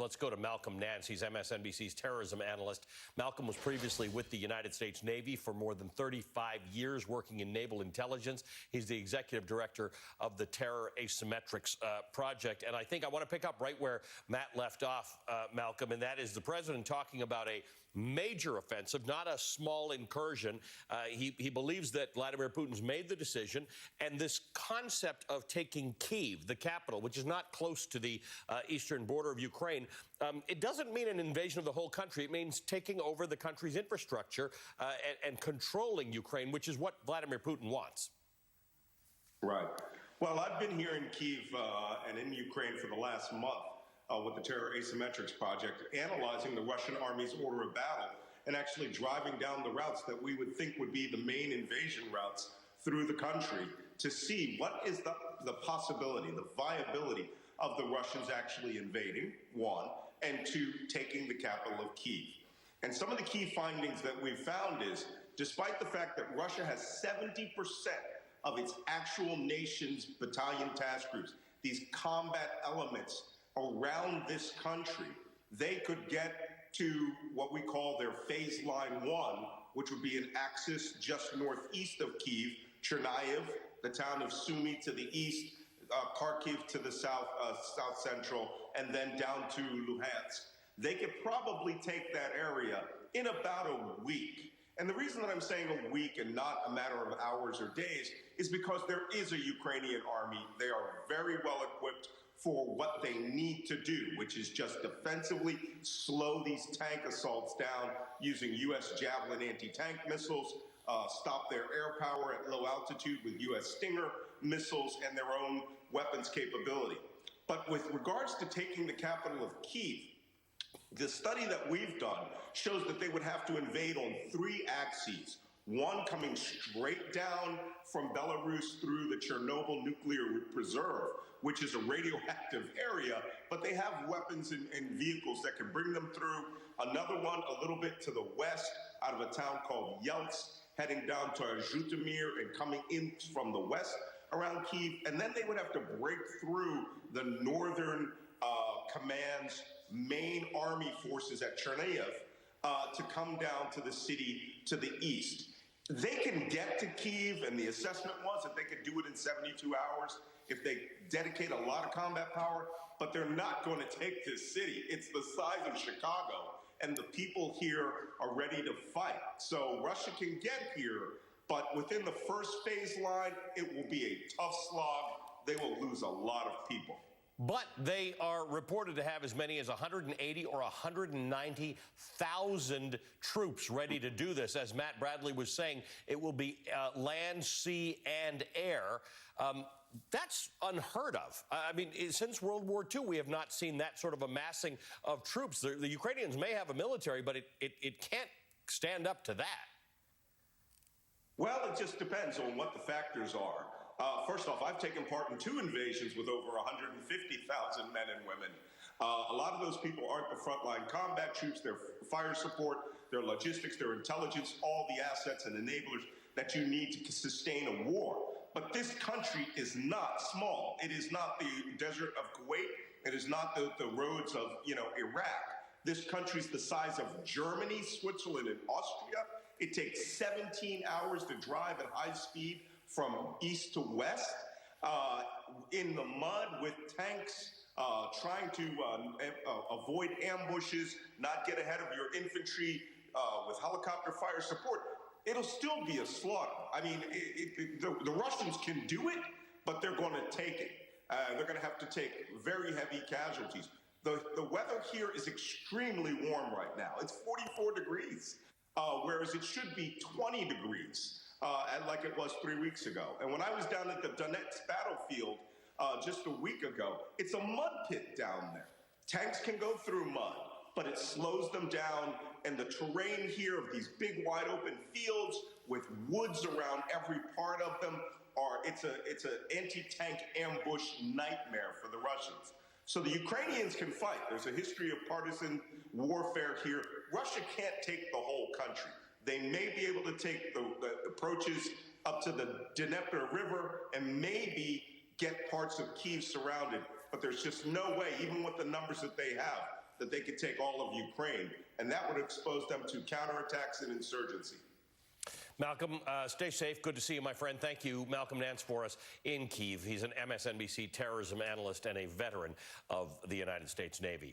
Let's go to Malcolm Nance. He's MSNBC's terrorism analyst. Malcolm was previously with the United States Navy for more than 35 years, working in naval intelligence. He's the executive director of the Terror Asymmetrics Project. And I think I want to pick up right where Matt left off, Malcolm, and that is the president talking about a major offensive, not a small incursion. He believes that Vladimir Putin's made the decision, and this concept of taking Kyiv, the capital, which is not close to the eastern border of Ukraine, it doesn't mean an invasion of the whole country. It means taking over the country's infrastructure and controlling Ukraine, which is what Vladimir Putin wants. Right. Well, I've been here in Kyiv and in Ukraine for the last month with the Terror Asymmetrics Project, analyzing the Russian army's order of battle and actually driving down the routes that we would think would be the main invasion routes through the country to see what is the possibility, the viability of the Russians actually invading, one, and two, taking the capital of Kyiv. And some of the key findings that we've found is, despite the fact that Russia has 70% of its actual nation's battalion task groups, these combat elements around this country, they could get to what we call their phase line one, which would be an axis just northeast of Kyiv, Chernihiv, the town of Sumy to the east, Kharkiv to the south central, and then down to Luhansk. They could probably take that area in about a week. And the reason that I'm saying a week and not a matter of hours or days is because there is a Ukrainian army. They are very well equipped for what they need to do, which is just defensively slow these tank assaults down using U.S. Javelin anti-tank missiles, stop their air power at low altitude with U.S. Stinger missiles and their own weapons capability. But with regards to taking the capital of Kyiv, the study that we've done shows that they would have to invade on three axes. One coming straight down from Belarus through the Chernobyl nuclear preserve, which is a radioactive area, but they have weapons and vehicles that can bring them through. Another one a little bit to the west out of a town called Yelts, heading down to Zhytomyr and coming in from the west around Kyiv. And then they would have to break through the northern command's main army forces at Chernihiv to come down to the city to the east. They can get to Kyiv, and the assessment was that they could do it in 72 hours if they dedicate a lot of combat power, but they're not going to take this city. It's the size of Chicago, and the people here are ready to fight. So Russia can get here, but within the first phase line, it will be a tough slog. They will lose a lot of people. But they are reported to have as many as 180 or 190,000 troops ready to do this. As Matt Bradley was saying, it will be land, sea, and air. That's unheard of. I mean, since World War II, we have not seen that sort of amassing of troops. The Ukrainians may have a military, but it can't stand up to that. Well, it just depends on what the factors are. First off, I've taken part in 2 invasions with over 150,000 men and women. A lot of those people aren't the frontline combat troops. They're fire support, their logistics, their intelligence, all the assets and enablers that you need to sustain a war. But this country is not small. It is not the desert of Kuwait. It is not the roads of, Iraq. This country's the size of Germany, Switzerland, and Austria. It takes 17 hours to drive at high speed from east to west, in the mud with tanks, trying to avoid ambushes, not get ahead of your infantry with helicopter fire support. It'll still be a slaughter. I mean, the Russians can do it, but they're going to take it. They're going to have to take very heavy casualties. The weather here is extremely warm right now. It's 44 degrees, whereas it should be 20 degrees. Like it was 3 weeks ago. And when I was down at the Donetsk battlefield just a week ago, it's a mud pit down there. Tanks can go through mud, but it slows them down. And the terrain here of these big wide open fields with woods around every part of them it's an anti-tank ambush nightmare for the Russians. So the Ukrainians can fight. There's a history of partisan warfare here. Russia can't take the whole country. They may be able to take the approaches up to the Dnieper River and maybe get parts of Kyiv surrounded. But there's just no way, even with the numbers that they have, that they could take all of Ukraine, and that would expose them to counterattacks and insurgency. Malcolm, stay safe. Good to see you, my friend. Thank you. Malcolm Nance for us in Kyiv. He's an MSNBC terrorism analyst and a veteran of the United States Navy.